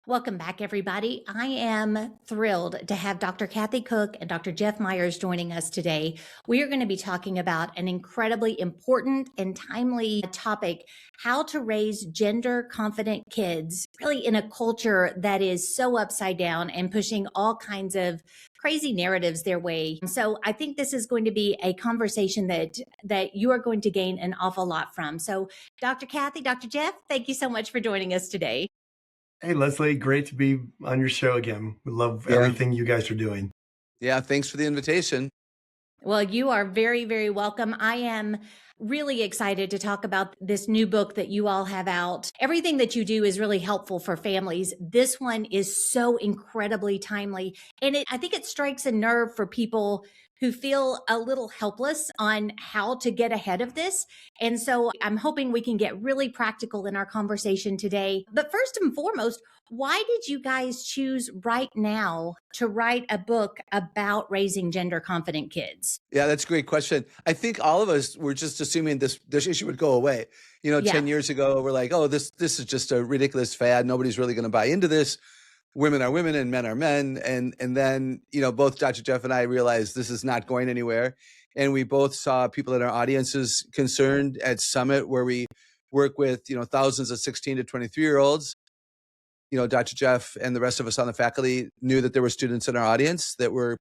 Welcome back, everybody. I am thrilled to have Dr. Kathy Koch and Dr. Jeff Myers joining us today. We are going to be talking about an incredibly important and timely topic, how to raise gender confident kids, really in a culture that is so upside down and pushing all kinds of crazy narratives their way. So I think this is going to be a conversation that you are going to gain an awful lot from. So Dr. Kathy, Dr. Jeff, thank you so much for joining us today. Hey, Leslie, great to be on your show again. We love Yeah. everything you guys are doing. Yeah. Thanks for the invitation. Well, you are very, very welcome. I am really excited to talk about this new book that you all have out. Everything that you do is really helpful for families. This one is so incredibly timely. And I think it strikes a nerve for people who feel a little helpless on how to get ahead of this. And so I'm hoping we can get really practical in our conversation today. But first and foremost, why did you guys choose right now to write a book about raising gender confident kids? Yeah, that's a great question. I think all of us were just assuming this issue would go away. Yeah. 10 years ago, we're like, oh, this is just a ridiculous fad. Nobody's really going to buy into this. Women are women and men are men. And then, both Dr. Jeff and I realized this is not going anywhere. And we both saw people in our audiences concerned at Summit, where we work with, thousands of 16 to 23-year-olds. Dr. Jeff and the rest of us on the faculty knew that there were students in our audience that were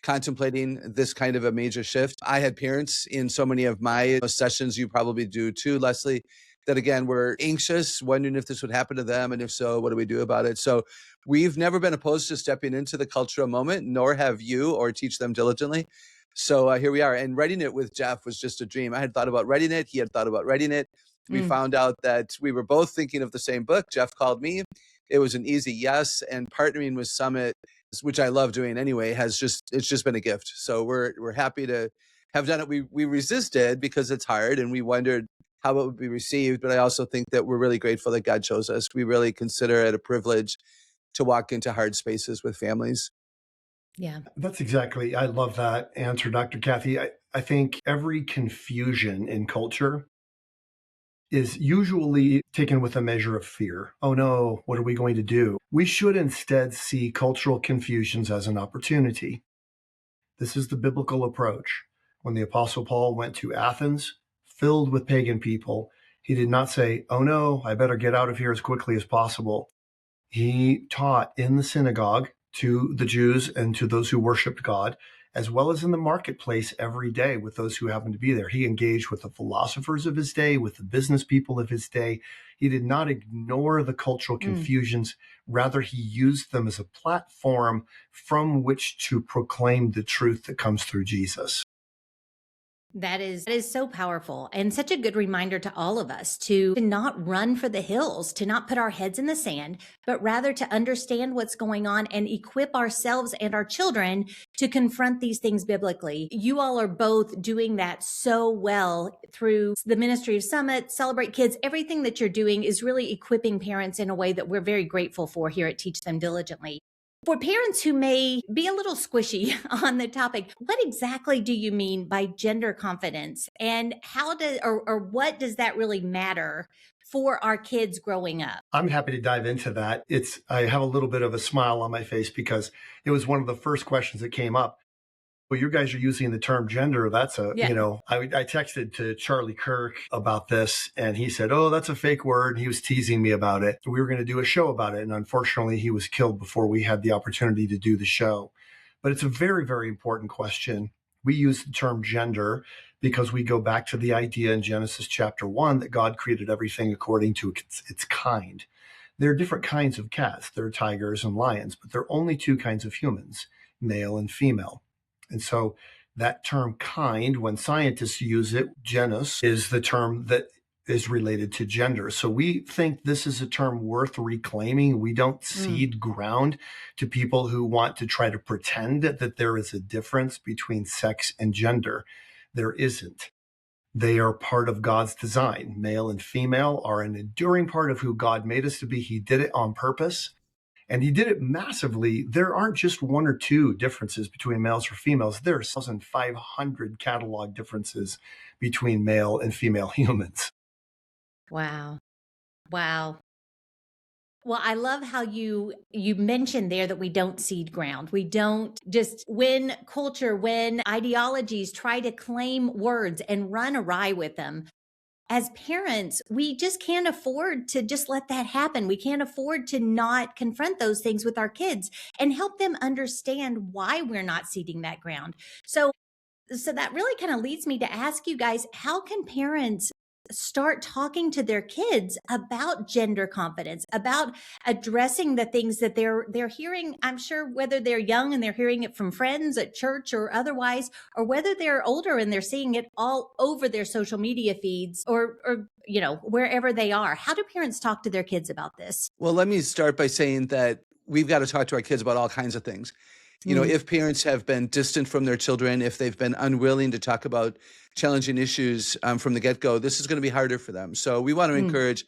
contemplating this kind of a major shift. I had parents in so many of my sessions, you probably do too, Leslie, that again, were anxious, wondering if this would happen to them. And if so, what do we do about it? So we've never been opposed to stepping into the cultural moment, nor have you, or teach them diligently. So here we are. And writing it with Jeff was just a dream. I had thought about writing it. He had thought about writing it. We found out that we were both thinking of the same book. Jeff called me. It was an easy yes. And partnering with Summit, which I love doing anyway, it's just been a gift. So we're happy to have done it. We resisted because it's hard and we wondered how it would be received. But I also think that we're really grateful that God chose us. We really consider it a privilege to walk into hard spaces with families. Yeah. I love that answer, Dr. Kathy. I think every confusion in culture is usually taken with a measure of fear. Oh no, what are we going to do? We should instead see cultural confusions as an opportunity. This is the biblical approach. When the Apostle Paul went to Athens, filled with pagan people, he did not say, oh no, I better get out of here as quickly as possible. He taught in the synagogue to the Jews and to those who worshiped God, as well as in the marketplace every day with those who happened to be there. He engaged with the philosophers of his day, with the business people of his day. He did not ignore the cultural confusions. Rather, he used them as a platform from which to proclaim the truth that comes through Jesus. That is so powerful and such a good reminder to all of us to not run for the hills, to not put our heads in the sand, but rather to understand what's going on and equip ourselves and our children to confront these things biblically. You all are both doing that so well through the Ministry of Summit, Celebrate Kids. Everything that you're doing is really equipping parents in a way that we're very grateful for here at Teach Them Diligently. For parents who may be a little squishy on the topic, what exactly do you mean by gender confidence, and what does that really matter for our kids growing up? I'm happy to dive into that. I have a little bit of a smile on my face because it was one of the first questions that came up. Well, you guys are using the term gender. I texted to Charlie Kirk about this and he said, oh, that's a fake word. He was teasing me about it. We were going to do a show about it. And unfortunately, he was killed before we had the opportunity to do the show. But it's a very, very important question. We use the term gender because we go back to the idea in Genesis chapter 1 that God created everything according to its kind. There are different kinds of cats. There are tigers and lions, but there are only two kinds of humans, male and female. And so that term kind, when scientists use it, genus, is the term that is related to gender. So we think this is a term worth reclaiming. We don't cede ground to people who want to try to pretend that there is a difference between sex and gender. There isn't. They are part of God's design. Male and female are an enduring part of who God made us to be. He did it on purpose. And he did it massively. There aren't just one or two differences between males or females. There are 1,500 catalog differences between male and female humans. Wow. Wow. Well, I love how you mentioned there that we don't cede ground. We don't just when culture, when ideologies try to claim words and run awry with them. As parents, we just can't afford to just let that happen. We can't afford to not confront those things with our kids and help them understand why we're not ceding that ground. So that really kind of leads me to ask you guys, how can parents start talking to their kids about gender confidence, about addressing the things that they're hearing? I'm sure whether they're young and they're hearing it from friends at church or otherwise, or whether they're older and they're seeing it all over their social media feeds or wherever they are. How do parents talk to their kids about this? Well, let me start by saying that we've got to talk to our kids about all kinds of things. Mm, If parents have been distant from their children, if they've been unwilling to talk about challenging issues from the get-go, this is going to be harder for them. So we want to mm, encourage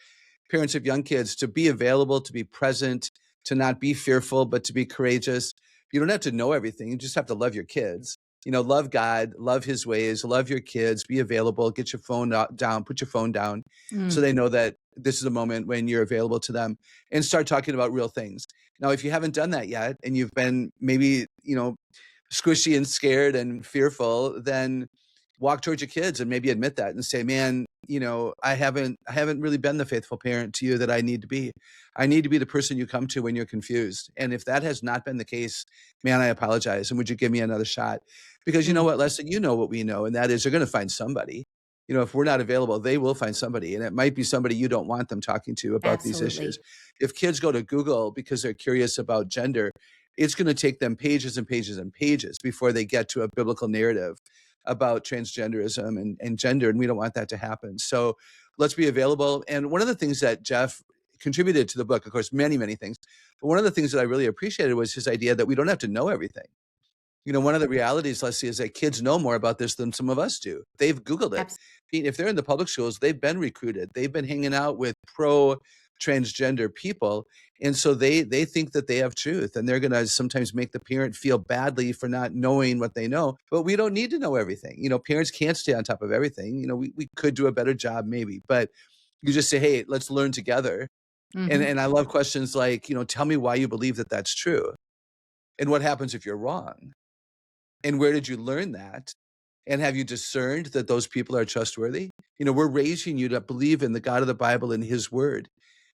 parents of young kids to be available, to be present, to not be fearful, but to be courageous. You don't have to know everything. You just have to love your kids. Love God, love his ways, love your kids, be available, get your phone down, put your phone down so mm. they know that this is a moment when you're available to them, and start talking about real things. Now, if you haven't done that yet and you've been maybe, squishy and scared and fearful, then walk towards your kids and maybe admit that and say, man, I haven't really been the faithful parent to you that I need to be. I need to be the person you come to when you're confused. And if that has not been the case, man, I apologize. And would you give me another shot? Because you know Mm. what, Leslie, you know what we know, and that is they're going to find somebody. If we're not available, they will find somebody. And it might be somebody you don't want them talking to about these issues. Absolutely. If kids go to Google because they're curious about gender, it's going to take them pages and pages and pages before they get to a biblical narrative about transgenderism and gender. And we don't want that to happen. So let's be available. And one of the things that Jeff contributed to the book, of course, many, many things, but one of the things that I really appreciated was his idea that we don't have to know everything. One of the realities, Leslie, is that kids know more about this than some of us do. They've Googled it. Abs- If they're in the public schools, they've been recruited. They've been hanging out with pro transgender people. And so they think that they have truth, and they're going to sometimes make the parent feel badly for not knowing what they know. But we don't need to know everything. Parents can't stay on top of everything. We could do a better job maybe, but you just say, hey, let's learn together. And, mhm. and I love questions like, tell me why you believe that that's true. And what happens if you're wrong? And where did you learn that? And have you discerned that those people are trustworthy? We're raising you to believe in the God of the Bible and his word.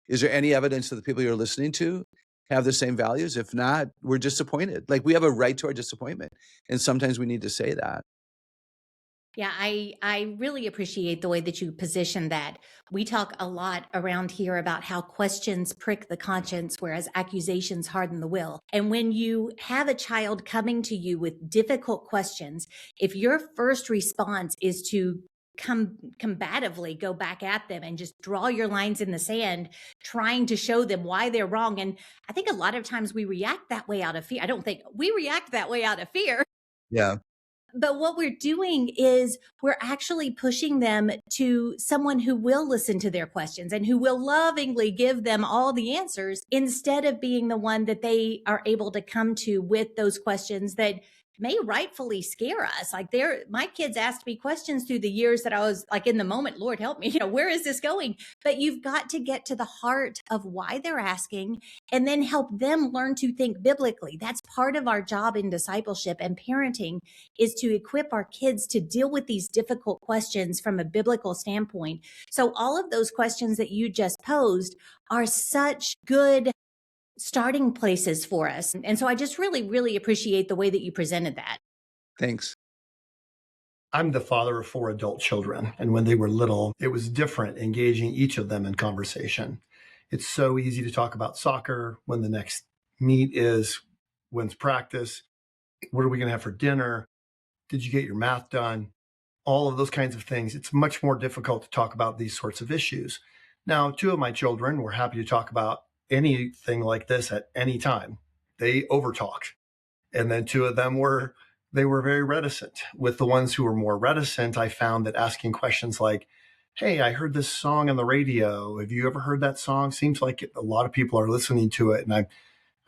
Is there any evidence that the people you're listening to have the same values? If not, we're disappointed. Like, we have a right to our disappointment. And sometimes we need to say that. Yeah, I really appreciate the way that you position that. We talk a lot around here about how questions prick the conscience, whereas accusations harden the will. And when you have a child coming to you with difficult questions, if your first response is to combatively go back at them and just draw your lines in the sand, trying to show them why they're wrong. And I think a lot of times we react that way out of fear. I don't think we react that way out of fear. Yeah. But what we're doing is we're actually pushing them to someone who will listen to their questions and who will lovingly give them all the answers instead of being the one that they are able to come to with those questions that may rightfully scare us. Like my kids asked me questions through the years that I was like in the moment, Lord help me, where is this going? But you've got to get to the heart of why they're asking and then help them learn to think biblically. That's part of our job in discipleship and parenting, is to equip our kids to deal with these difficult questions from a biblical standpoint. So all of those questions that you just posed are such good starting places for us. And so I just really, really appreciate the way that you presented that. Thanks. I'm the father of 4 adult children. And when they were little, it was different engaging each of them in conversation. It's so easy to talk about soccer, when the next meet is, when's practice, what are we going to have for dinner? Did you get your math done? All of those kinds of things. It's much more difficult to talk about these sorts of issues. Now, 2 of my children were happy to talk about anything like this at any time. They overtalked. And then 2 of them were very reticent. With the ones who were more reticent, I found that asking questions like, hey, I heard this song on the radio. Have you ever heard that song? Seems like a lot of people are listening to it. And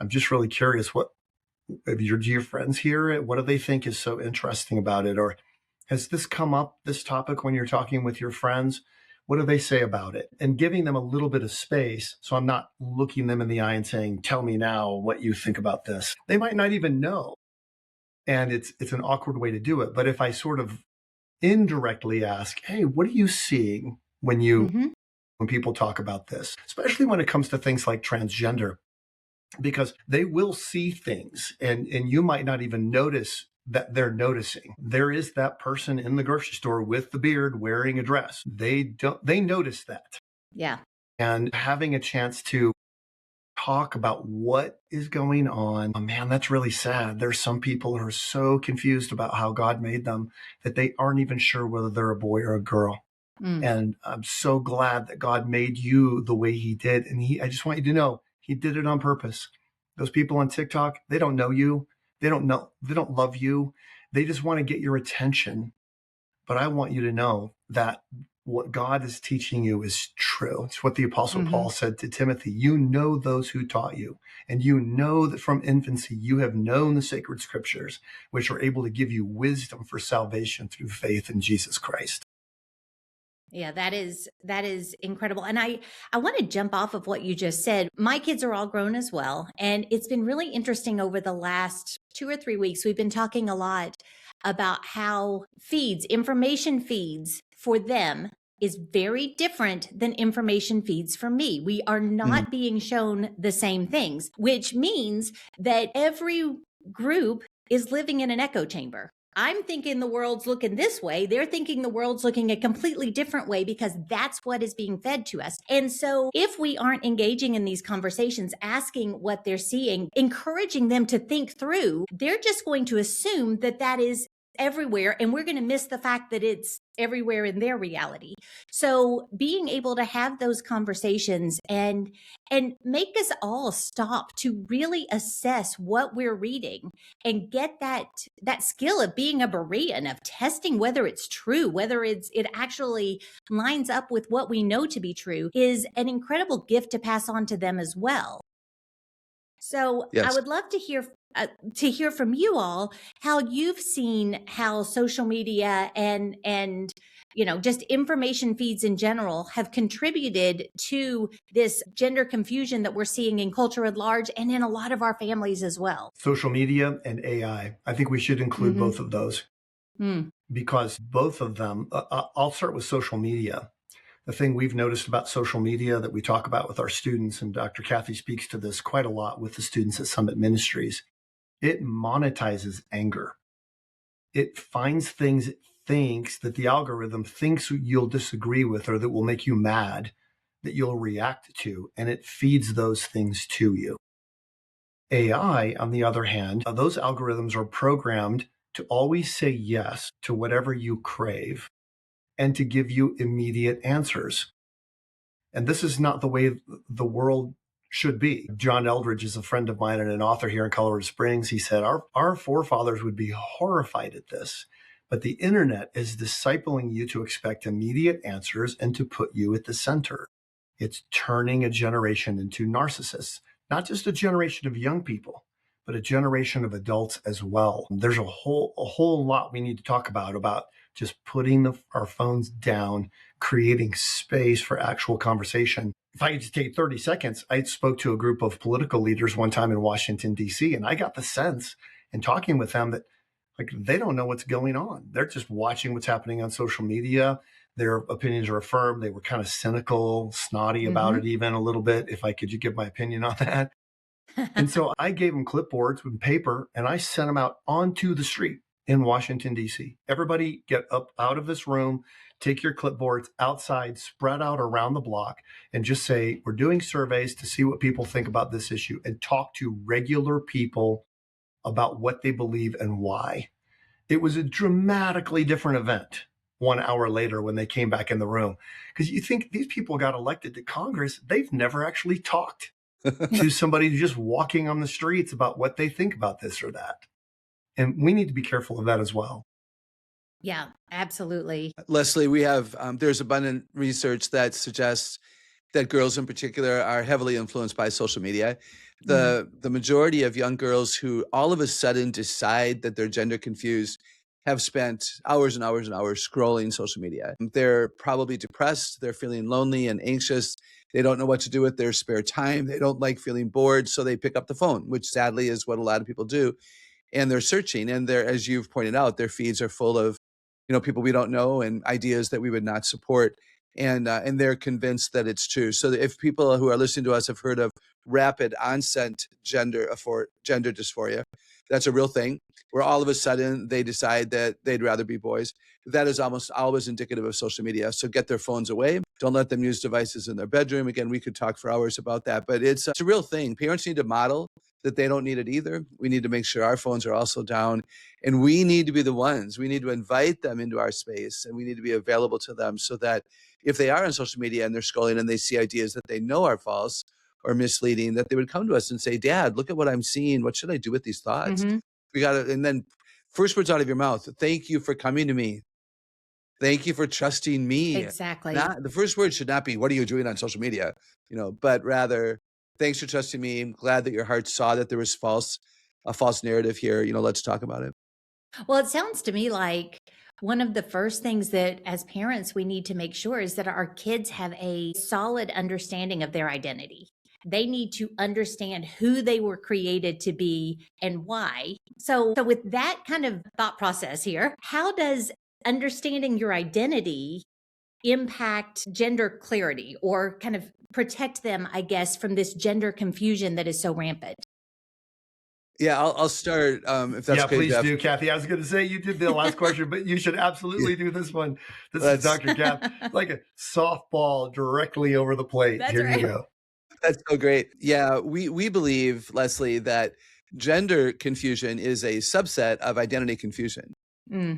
I'm just really curious, do your friends hear it? What do they think is so interesting about it? Or has this come up, this topic, when you're talking with your friends? What do they say about it? And giving them a little bit of space. So I'm not looking them in the eye and saying, tell me now what you think about this. They might not even know. And it's an awkward way to do it. But if I sort of indirectly ask, hey, what are you seeing when people talk about this, especially when it comes to things like transgender, because they will see things and you might not even notice that they're noticing. There is that person in the grocery store with the beard wearing a dress. They notice that. Yeah. And having a chance to talk about what is going on. Oh, man, that's really sad. There's some people who are so confused about how God made them that they aren't even sure whether they're a boy or a girl. And I'm so glad that God made you the way he did. And I just want you to know he did it on purpose. Those people on TikTok, they don't know you. They don't love you. They just want to get your attention. But I want you to know that what God is teaching you is true. It's what the Apostle Paul said to Timothy. You know those who taught you, and you know that from infancy you have known the sacred scriptures, which are able to give you wisdom for salvation through faith in Jesus Christ. Yeah, that is incredible. And I want to jump off of what you just said. My kids are all grown as well. And it's been really interesting over the last 2 or 3 weeks. We've been talking a lot about how information feeds for them is very different than information feeds for me. We are not being shown the same things, which means that every group is living in an echo chamber. I'm thinking the world's looking this way. They're thinking the world's looking a completely different way because that's what is being fed to us. And so if we aren't engaging in these conversations, asking what they're seeing, encouraging them to think through, they're just going to assume that that is everywhere. And we're going to miss the fact that it's everywhere in their reality. So being able to have those conversations and make us all stop to really assess what we're reading and get that skill of being a Berean, of testing whether it's true, whether it actually lines up with what we know to be true, is an incredible gift to pass on to them as well. So Yes. I would love to hear from you all how you've seen how social media and just information feeds in general have contributed to this gender confusion that we're seeing in culture at large and in a lot of our families as well. Social media and AI. I think we should include both of those because both of them, I'll start with social media. The thing we've noticed about social media that we talk about with our students, and Dr. Kathy speaks to this quite a lot with the students at Summit Ministries, it monetizes anger. It finds things it thinks that the algorithm thinks you'll disagree with or that will make you mad, that you'll react to, and it feeds those things to you. AI, on the other hand, those algorithms are programmed to always say yes to whatever you crave and to give you immediate answers. And this is not the way the world should be. John Eldridge is a friend of mine and an author here in Colorado Springs. He said, our forefathers would be horrified at this, but the internet is discipling you to expect immediate answers and to put you at the center. It's turning a generation into narcissists, not just a generation of young people, but a generation of adults as well. There's a whole lot we need to talk about just putting our phones down, creating space for actual conversation. If I could just take 30 seconds, I spoke to a group of political leaders one time in Washington, D.C., and I got the sense in talking with them that they don't know what's going on. They're just watching what's happening on social media. Their opinions are affirmed. They were kind of cynical, snotty about it even a little bit, if I could give my opinion on that. And so I gave them clipboards with paper and I sent them out onto the street in Washington, D.C. Everybody get up out of this room, take your clipboards outside, spread out around the block, and just say, we're doing surveys to see what people think about this issue and talk to regular people about what they believe and why. It was a dramatically different event 1 hour later when they came back in the room. Because you think these people got elected to Congress, they've never actually talked to somebody who's just walking on the streets about what they think about this or that. And we need to be careful of that as well. Yeah, absolutely. Leslie, we have, there's abundant research that suggests that girls in particular are heavily influenced by social media. The majority of young girls who all of a sudden decide that they're gender confused have spent hours and hours and hours scrolling social media. They're probably depressed. They're feeling lonely and anxious. They don't know what to do with their spare time. They don't like feeling bored. So they pick up the phone, which sadly is what a lot of people do. And they're searching. And they're, as you've pointed out, their feeds are full of, people we don't know and ideas that we would not support. And they're convinced that it's true. So if people who are listening to us have heard of rapid onset gender dysphoria, that's a real thing, where all of a sudden they decide that they'd rather be boys. That is almost always indicative of social media. So get their phones away. Don't let them use devices in their bedroom. Again, we could talk for hours about that, but it's a real thing. Parents need to model that they don't need it either. We need to make sure our phones are also down, and we need to be the ones. We need to invite them into our space, and we need to be available to them so that if they are on social media and they're scrolling and they see ideas that they know are false or misleading, that they would come to us and say, Dad, look at what I'm seeing. What should I do with these thoughts? Mm-hmm. We got to, and then first words out of your mouth, thank you for coming to me. Thank you for trusting me. Exactly. The first word should not be, what are you doing on social media? But rather, thanks for trusting me. I'm glad that your heart saw that there was a false narrative here. Let's talk about it. Well, it sounds to me like one of the first things that as parents we need to make sure is that our kids have a solid understanding of their identity. They need to understand who they were created to be and why. So with that kind of thought process here, how does understanding your identity impact gender clarity or kind of protect them, I guess, from this gender confusion that is so rampant? Yeah, I'll start if that's okay, please Jeff. do, Kathy. I was going to say you did the last question, but you should absolutely do this one. This is Dr. Kath, like a softball directly over the plate. That's Here right. you go. That's so great. Yeah, we believe, Leslie, that gender confusion is a subset of identity confusion.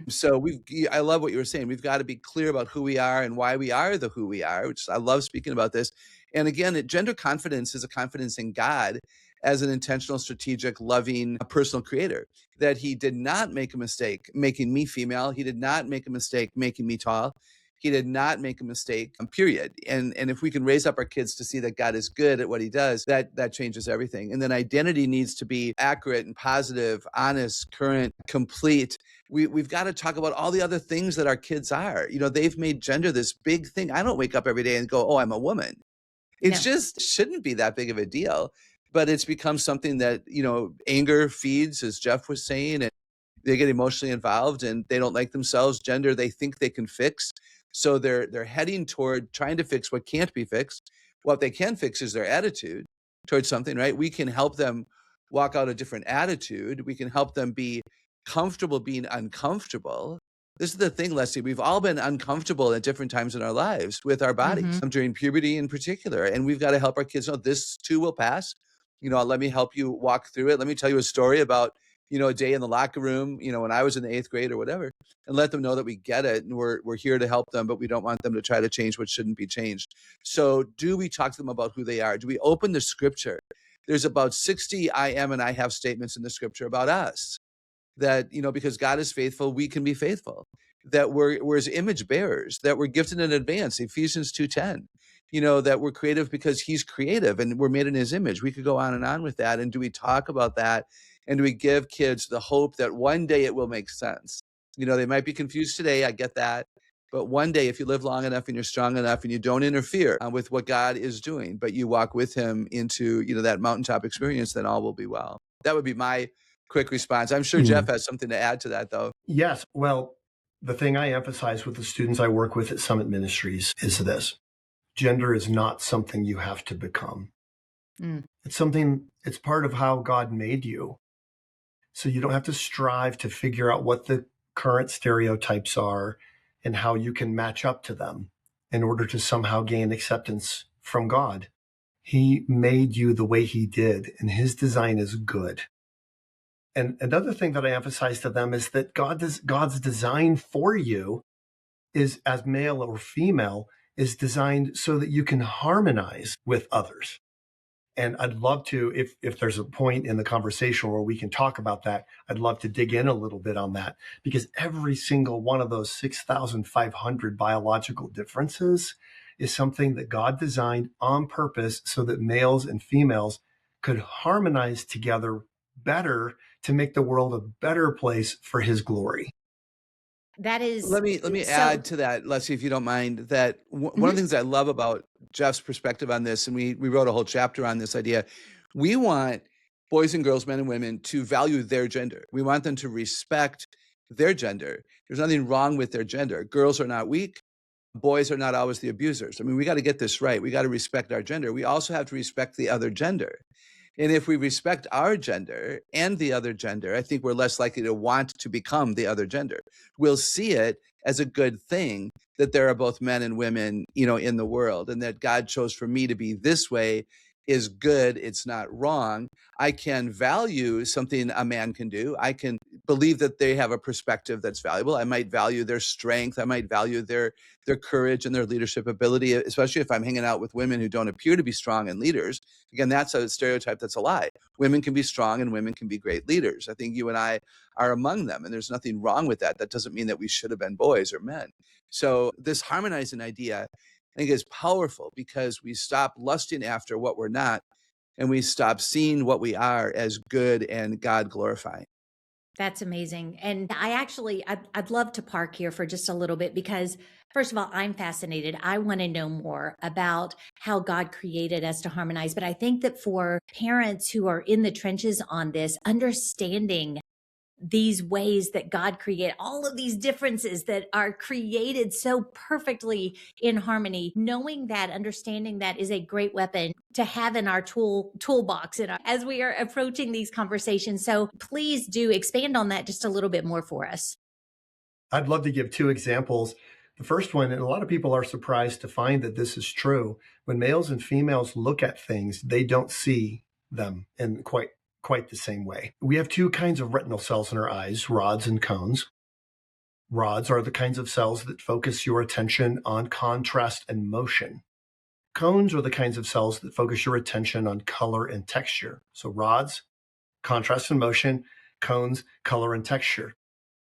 So I love what you were saying. We've got to be clear about who we are and why we are who we are, which I love speaking about this. And again, gender confidence is a confidence in God as an intentional, strategic, loving, personal creator, that he did not make a mistake making me female. He did not make a mistake making me tall. He did not make a mistake, period. And if we can raise up our kids to see that God is good at what he does, that changes everything. And then identity needs to be accurate and positive, honest, current, complete. We've got to talk about all the other things that our kids are. They've made gender this big thing. I don't wake up every day and go, oh, I'm a woman. It just shouldn't be that big of a deal. But it's become something that, anger feeds, as Jeff was saying, and they get emotionally involved and they don't like themselves. Gender, they think they can fix. So they're heading toward trying to fix what can't be fixed. What they can fix is their attitude towards something, right? We can help them walk out a different attitude. We can help them be comfortable being uncomfortable. This is the thing, Leslie, we've all been uncomfortable at different times in our lives with our bodies, during puberty in particular. And we've got to help our kids know this too will pass. Let me help you walk through it. Let me tell you a story about, a day in the locker room, when I was in the 8th grade or whatever, and let them know that we get it and we're here to help them, but we don't want them to try to change what shouldn't be changed. So do we talk to them about who they are? Do we open the scripture? There's about 60 I am and I have statements in the scripture about us that, because God is faithful, we can be faithful, that we're his image bearers, that we're gifted in advance, Ephesians 2:10. That we're creative because he's creative and we're made in his image. We could go on and on with that. And do we talk about that? And do we give kids the hope that one day it will make sense? They might be confused today. I get that. But one day, if you live long enough and you're strong enough and you don't interfere with what God is doing, but you walk with him into, that mountaintop experience, then all will be well. That would be my quick response. I'm sure Jeff has something to add to that, though. Yes. Well, the thing I emphasize with the students I work with at Summit Ministries is this. Gender is not something you have to become. It's part of how God made you. So you don't have to strive to figure out what the current stereotypes are and how you can match up to them in order to somehow gain acceptance from God. He made you the way he did, and his design is good. And another thing that I emphasize to them is that God's design for you is, as male or female, is designed so that you can harmonize with others. And I'd love to, if there's a point in the conversation where we can talk about that, I'd love to dig in a little bit on that, because every single one of those 6,500 biological differences is something that God designed on purpose so that males and females could harmonize together better to make the world a better place for his glory. That is Let me so. add to that, Leslie, if you don't mind, that one of Mhm. the things I love about Jeff's perspective on this, and we wrote a whole chapter on this idea, we want boys and girls, men and women, to value their gender. We want them to respect their gender. There's nothing wrong with their gender. Girls are not weak. Boys are not always the abusers. I mean, we got to get this right. We got to respect our gender. We also have to respect the other gender. And if we respect our gender and the other gender, I think we're less likely to want to become the other gender. We'll see it as a good thing that there are both men and women, in the world, and that God chose for me to be this way is good. It's not wrong. I can value something a man can do. I can believe that they have a perspective that's valuable. I might value their strength. I might value their courage and their leadership ability, especially if I'm hanging out with women who don't appear to be strong and leaders. Again, that's a stereotype that's a lie. Women can be strong and women can be great leaders. I think you and I are among them, and there's nothing wrong with that. That doesn't mean that we should have been boys or men. So this harmonizing idea, I think, is powerful because we stop lusting after what we're not, and we stop seeing what we are as good and God glorifying. That's amazing. And I'd love to park here for just a little bit because, first of all, I'm fascinated. I want to know more about how God created us to harmonize. But I think that for parents who are in the trenches on this, understanding these ways that God created, all of these differences that are created so perfectly in harmony, knowing that, understanding that is a great weapon to have in our toolbox as we are approaching these conversations. So please do expand on that just a little bit more for us. I'd love to give two examples. The first one, and a lot of people are surprised to find that this is true. When males and females look at things, they don't see them in quite the same way. We have two kinds of retinal cells in our eyes, rods and cones. Rods are the kinds of cells that focus your attention on contrast and motion. Cones are the kinds of cells that focus your attention on color and texture. So rods, contrast and motion, cones, color and texture.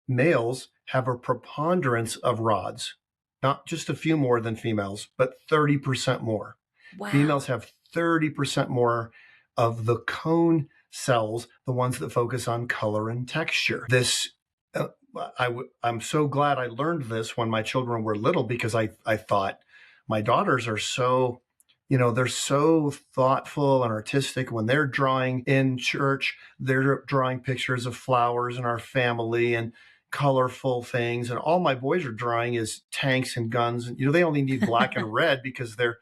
Males have a preponderance of rods, not just a few more than females, but 30% more. Wow. Females have 30% more of the cone cells, the ones that focus on color and texture. I'm so glad I learned this when my children were little because I thought my daughters are so, they're so thoughtful and artistic. When they're drawing in church, they're drawing pictures of flowers in our family and colorful things. And all my boys are drawing is tanks and guns. And, they only need black and red because they're,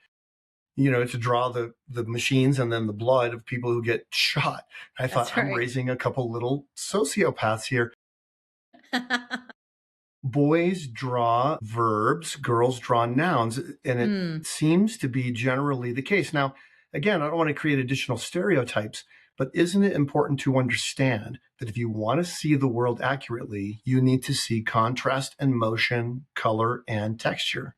to draw the machines and then the blood of people who get shot. I thought, That's I'm right. raising a couple little sociopaths here. Boys draw verbs, girls draw nouns, and it seems to be generally the case. Now, again, I don't want to create additional stereotypes, but isn't it important to understand that if you want to see the world accurately, you need to see contrast and motion, color and texture?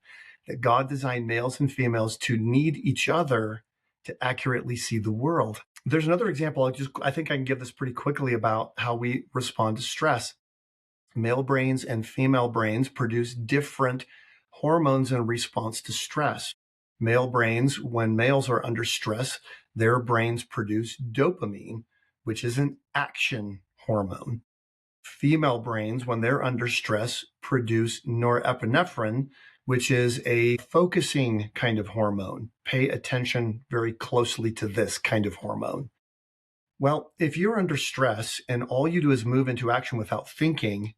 That God designed males and females to need each other to accurately see the world. There's another example. I think I can give this pretty quickly about how we respond to stress. Male brains and female brains produce different hormones in response to stress. Male brains, when males are under stress, their brains produce dopamine, which is an action hormone. Female brains, when they're under stress, produce norepinephrine, which is a focusing kind of hormone. Pay attention very closely to this kind of hormone. Well, if you're under stress and all you do is move into action without thinking,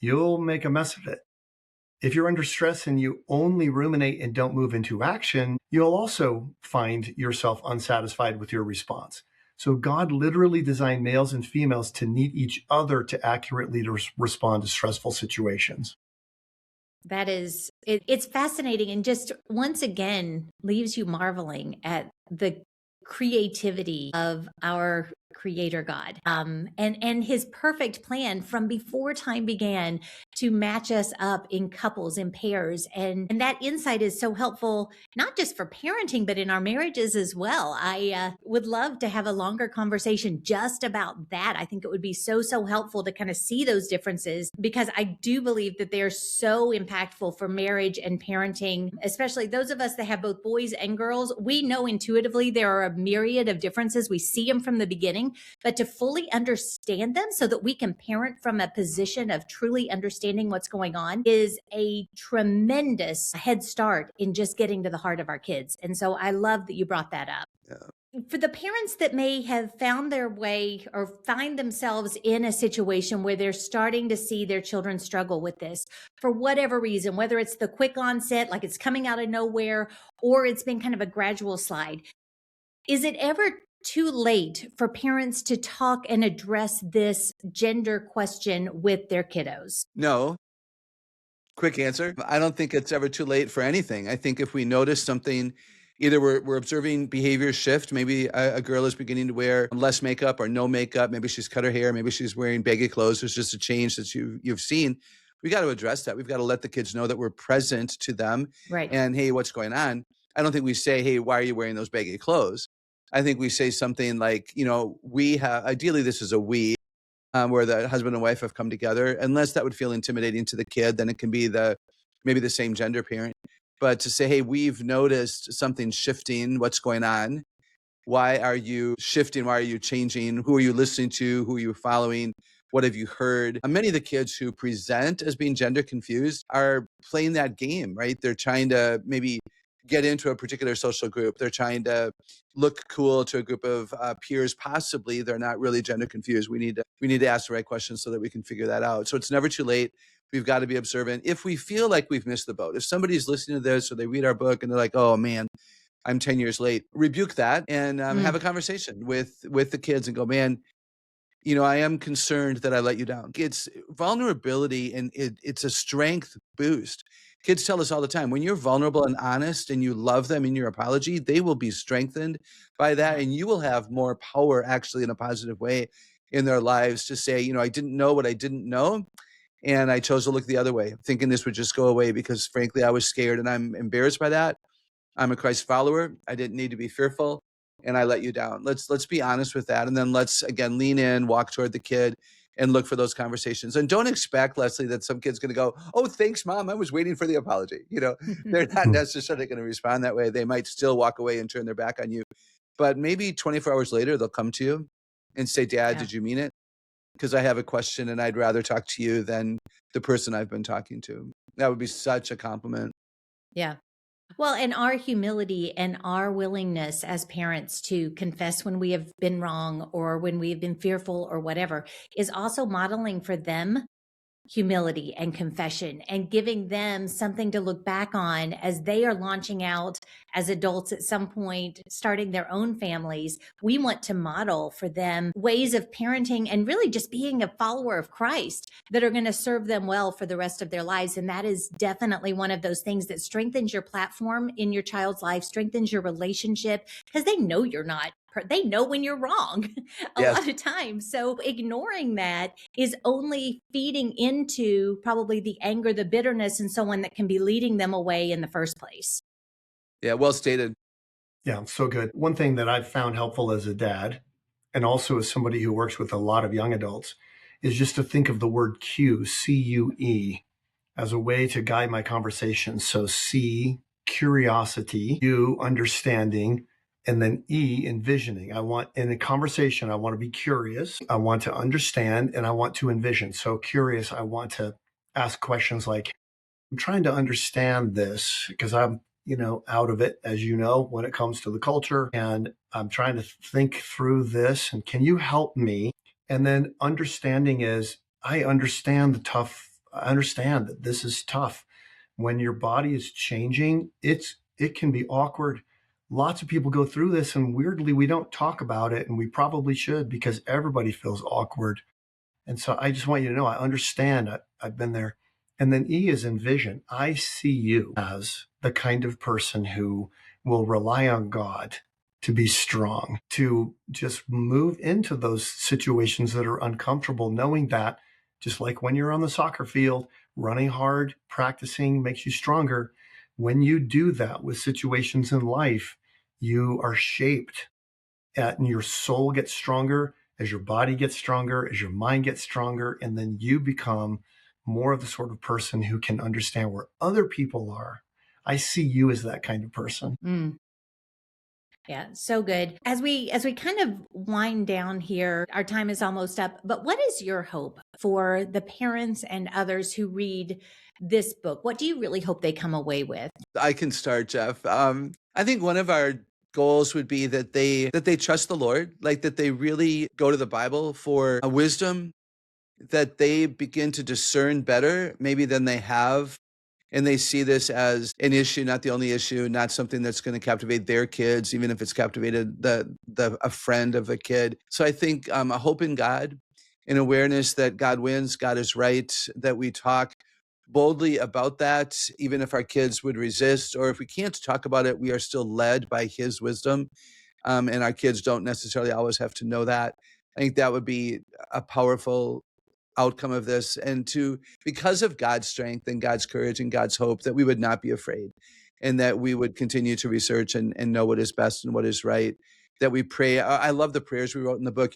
you'll make a mess of it. If you're under stress and you only ruminate and don't move into action, you'll also find yourself unsatisfied with your response. So God literally designed males and females to need each other to accurately respond to stressful situations. It's fascinating and just once again leaves you marveling at the creativity of our creator God, and his perfect plan from before time began to match us up in couples, in pairs. And that insight is so helpful, not just for parenting, but in our marriages as well. I would love to have a longer conversation just about that. I think it would be so helpful to kind of see those differences because I do believe that they're so impactful for marriage and parenting, especially those of us that have both boys and girls. We know intuitively there are a myriad of differences. We see them from the beginning. going, but to fully understand them so that we can parent from a position of truly understanding what's going on is a tremendous head start in just getting to the heart of our kids. And so I love that you brought that up. Yeah. For the parents that may have found their way or find themselves in a situation where they're starting to see their children struggle with this for whatever reason, whether it's the quick onset, like it's coming out of nowhere, or it's been kind of a gradual slide, is it ever too late for parents to talk and address this gender question with their kiddos? No. Quick answer. I don't think it's ever too late for anything. I think if we notice something, either we're observing behavior shift. Maybe a girl is beginning to wear less makeup or no makeup. Maybe she's cut her hair. Maybe she's wearing baggy clothes. There's just a change that you've seen. We got to address that. We've got to let the kids know that we're present to them. Right. And hey, what's going on? I don't think we say, hey, why are you wearing those baggy clothes? I think we say something like, we have, ideally this is a we, where the husband and wife have come together, unless that would feel intimidating to the kid, then it can be maybe the same gender parent. But to say, hey, we've noticed something shifting, what's going on? Why are you shifting? Why are you changing? Who are you listening to? Who are you following? What have you heard? Many of the kids who present as being gender confused are playing that game, right? They're trying to maybe get into a particular social group. They're trying to look cool to a group of peers. Possibly they're not really gender confused. We need to ask the right questions so that we can figure that out. So it's never too late. We've got to be observant. If we feel like we've missed the boat, if somebody's listening to this or they read our book and they're like, oh man, I'm 10 years late, rebuke that and have a conversation with the kids and go, man, I am concerned that I let you down. It's vulnerability and it's a strength boost. Kids tell us all the time, when you're vulnerable and honest and you love them in your apology, they will be strengthened by that. And you will have more power actually in a positive way in their lives to say, I didn't know what I didn't know. And I chose to look the other way, thinking this would just go away because frankly, I was scared and I'm embarrassed by that. I'm a Christ follower. I didn't need to be fearful and I let you down. Let's be honest with that. And then let's again, lean in, walk toward the kid and look for those conversations. And don't expect, Leslie, that some kid's going to go, oh, thanks, Mom. I was waiting for the apology. They're not necessarily going to respond that way. They might still walk away and turn their back on you. But maybe 24 hours later, they'll come to you and say, Dad, did you mean it? Because I have a question and I'd rather talk to you than the person I've been talking to. That would be such a compliment. Yeah. Well, and our humility and our willingness as parents to confess when we have been wrong or when we have been fearful or whatever is also modeling for them humility and confession and giving them something to look back on as they are launching out as adults at some point, starting their own families. We want to model for them ways of parenting and really just being a follower of Christ that are going to serve them well for the rest of their lives. And that is definitely one of those things that strengthens your platform in your child's life, strengthens your relationship, because they know you're not. They know when you're wrong a lot of times. So ignoring that is only feeding into probably the anger, the bitterness, and so on that can be leading them away in the first place. Yeah, well stated. Yeah, so good. One thing that I've found helpful as a dad, and also as somebody who works with a lot of young adults, is just to think of the word cue, C-U-E, as a way to guide my conversation. So C, curiosity, U, understanding, and then E, envisioning. In a conversation, I want to be curious, I want to understand, and I want to envision. So curious, I want to ask questions like, I'm trying to understand this because I'm, out of it, as you know, when it comes to the culture, and I'm trying to think through this, and can you help me? And then understanding is, I understand that this is tough. When your body is changing, it can be awkward. Lots of people go through this, and weirdly, we don't talk about it, and we probably should because everybody feels awkward. And so I just want you to know, I understand. I've been there. And then E is envision. I see you as the kind of person who will rely on God to be strong, to just move into those situations that are uncomfortable, knowing that just like when you're on the soccer field, running hard, practicing makes you stronger. When you do that with situations in life, you are shaped and your soul gets stronger as your body gets stronger, as your mind gets stronger, and then you become more of the sort of person who can understand where other people are. I see you as that kind of person. Yeah, so good. As we kind of wind down here, our time is almost up, but what is your hope for the parents and others who read this book? What do you really hope they come away with? I can start, Jeff. I think one of our goals would be that they trust the Lord, like that they really go to the Bible for a wisdom, that they begin to discern better maybe than they have. And they see this as an issue, not the only issue, not something that's going to captivate their kids, even if it's captivated a friend of a kid. So I think a hope in God, an awareness that God wins, God is right, that we talk boldly about that, even if our kids would resist, or if we can't talk about it, we are still led by His wisdom. And our kids don't necessarily always have to know that. I think that would be a powerful outcome of this, and to, because of God's strength and God's courage and God's hope, that we would not be afraid, and that we would continue to research and know what is best and what is right, that we pray. I love the prayers we wrote in the book,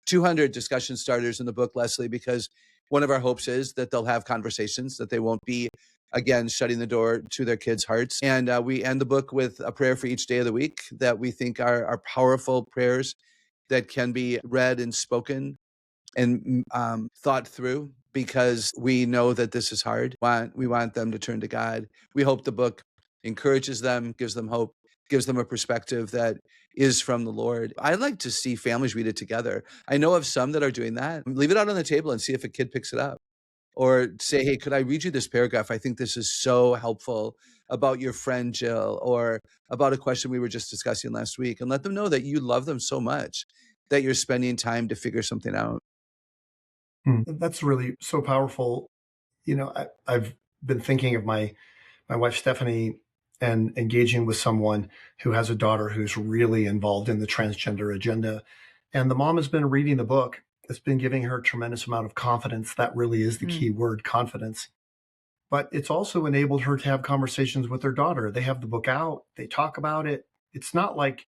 200 discussion starters in the book, Leslie, because one of our hopes is that they'll have conversations, that they won't be, again, shutting the door to their kids' hearts. And we end the book with a prayer for each day of the week that we think are powerful prayers that can be read and spoken and thought through, because we know that this is hard. We want them to turn to God. We hope the book encourages them, gives them hope, gives them a perspective that is from the Lord. I'd like to see families read it together. I know of some that are doing that. Leave it out on the table and see if a kid picks it up. Or say, hey, could I read you this paragraph? I think this is so helpful about your friend Jill, or about a question we were just discussing last week, and let them know that you love them so much that you're spending time to figure something out. That's really so powerful. I've been thinking of my wife, Stephanie, and engaging with someone who has a daughter who's really involved in the transgender agenda. And the mom has been reading the book. It's been giving her a tremendous amount of confidence. That really is the key word, confidence. But it's also enabled her to have conversations with her daughter. They have the book out, they talk about it. It's not like,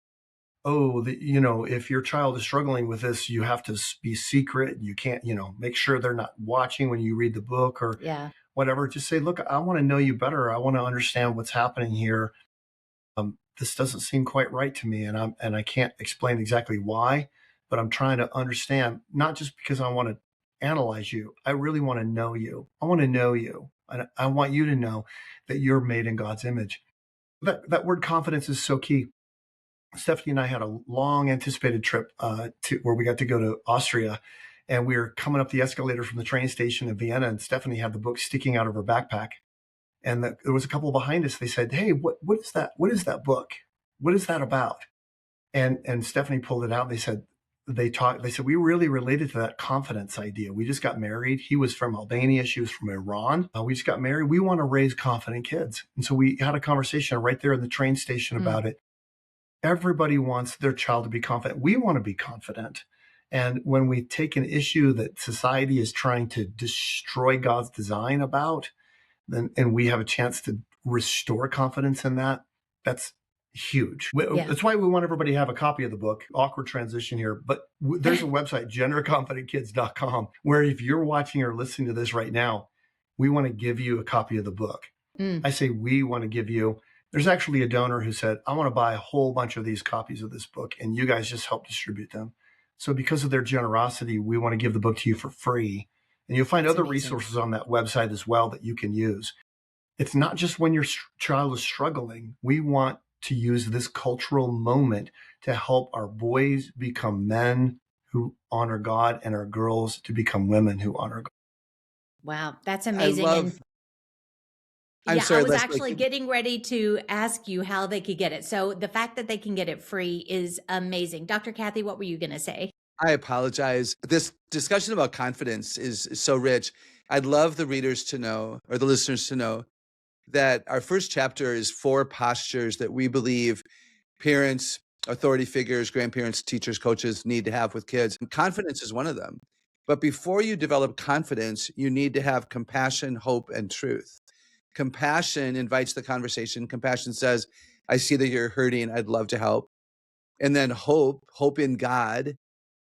oh, if your child is struggling with this, you have to be secret. You can't, make sure they're not watching when you read the book or whatever. Just say, look, I want to know you better. I want to understand what's happening here. This doesn't seem quite right to me. And I can't explain exactly why, but I'm trying to understand, not just because I want to analyze you. I really want to know you. I want to know you. And I want you to know that you're made in God's image. That word confidence is so key. Stephanie and I had a long anticipated trip to where we got to go to Austria, and we were coming up the escalator from the train station in Vienna, and Stephanie had the book sticking out of her backpack. And there was a couple behind us. They said, hey, what is that? What is that book? What is that about? And Stephanie pulled it out. And they said, we really related to that confidence idea. We just got married. He was from Albania. She was from Iran. We just got married. We want to raise confident kids. And so we had a conversation right there in the train station about it. Everybody wants their child to be confident. We want to be confident. And when we take an issue that society is trying to destroy God's design about, and we have a chance to restore confidence in that, that's huge. That's why we want everybody to have a copy of the book. Awkward transition here, but there's a website, genderconfidentkids.com, where if you're watching or listening to this right now, we want to give you a copy of the book. I say we want to give you. There's actually a donor who said, I want to buy a whole bunch of these copies of this book, and you guys just help distribute them. So because of their generosity, we want to give the book to you for free. And you'll find other resources on that website as well that you can use. It's not just when your child is struggling. We want to use this cultural moment to help our boys become men who honor God, and our girls to become women who honor God. Wow, that's amazing. I'm sorry, I was Leslie, actually getting ready to ask you how they could get it. So the fact that they can get it free is amazing. Dr. Kathy, what were you going to say? I apologize. This discussion about confidence is so rich. I'd love the readers to know, or the listeners to know, that our first chapter is 4 postures that we believe parents, authority figures, grandparents, teachers, coaches need to have with kids. And confidence is one of them. But before you develop confidence, you need to have compassion, hope, and truth. Compassion invites the conversation. Compassion says, I see that you're hurting. I'd love to help. And then hope in God,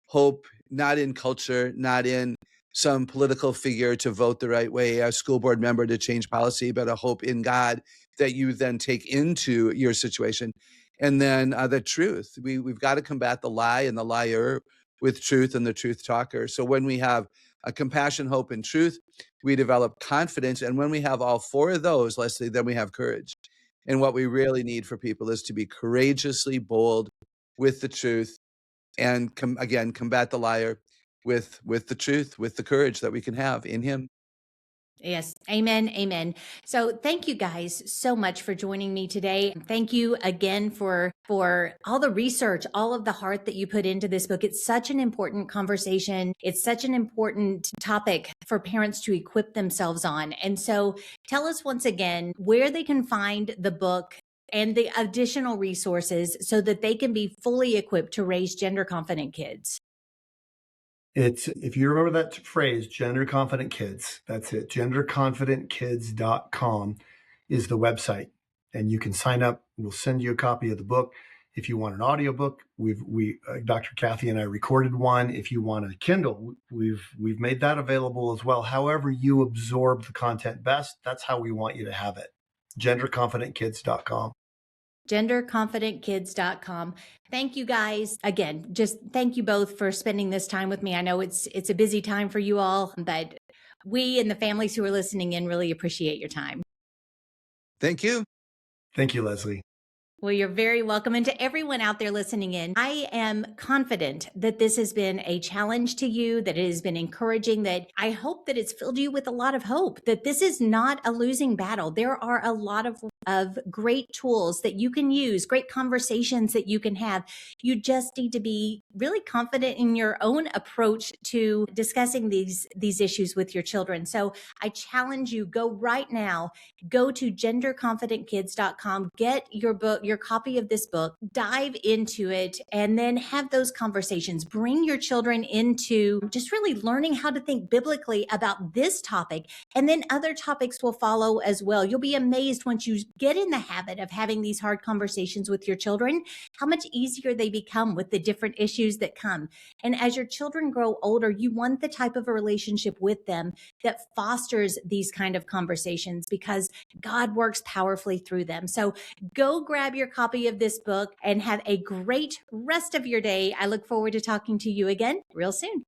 hope not in culture, not in some political figure to vote the right way, a school board member to change policy, but a hope in God that you then take into your situation. And then the truth. We've got to combat the lie and the liar with truth and the truth talker. So when we have a compassion, hope, and truth, we develop confidence. And when we have all four of those, Leslie, then we have courage. And what we really need for people is to be courageously bold with the truth and again, combat the liar with the truth, with the courage that we can have in him. Yes. Amen. Amen. So thank you guys so much for joining me today. Thank you again for all the research, all of the heart that you put into this book. It's such an important conversation. It's such an important topic for parents to equip themselves on. And so tell us once again where they can find the book and the additional resources so that they can be fully equipped to raise gender confident kids. It's, if you remember that phrase, gender confident kids, that's it. genderconfidentkids.com is the website, and you can sign up. We'll send you a copy of the book. If you want an audiobook, Dr. Kathy and I recorded one. If you want a Kindle, we've made that available as well. However you absorb the content best, that's how we want you to have it. genderconfidentkids.com. genderconfidentkids.com. Thank you guys. Again, just thank you both for spending this time with me. I know it's a busy time for you all, but we and the families who are listening in really appreciate your time. Thank you. Thank you, Leslie. Well, you're very welcome. And to everyone out there listening in, I am confident that this has been a challenge to you, that it has been encouraging, that I hope that it's filled you with a lot of hope, that this is not a losing battle. There are a lot of great tools that you can use, great conversations that you can have. You just need to be really confident in your own approach to discussing these issues with your children. So I challenge you, go right now, go to genderconfidentkids.com, get your book, your copy of this book, dive into it, and then have those conversations. Bring your children into just really learning how to think biblically about this topic, and then other topics will follow as well. You'll be amazed once you get in the habit of having these hard conversations with your children, how much easier they become with the different issues that come. And as your children grow older, you want the type of a relationship with them that fosters these kind of conversations, because God works powerfully through them. So go grab your copy of this book and have a great rest of your day. I look forward to talking to you again real soon.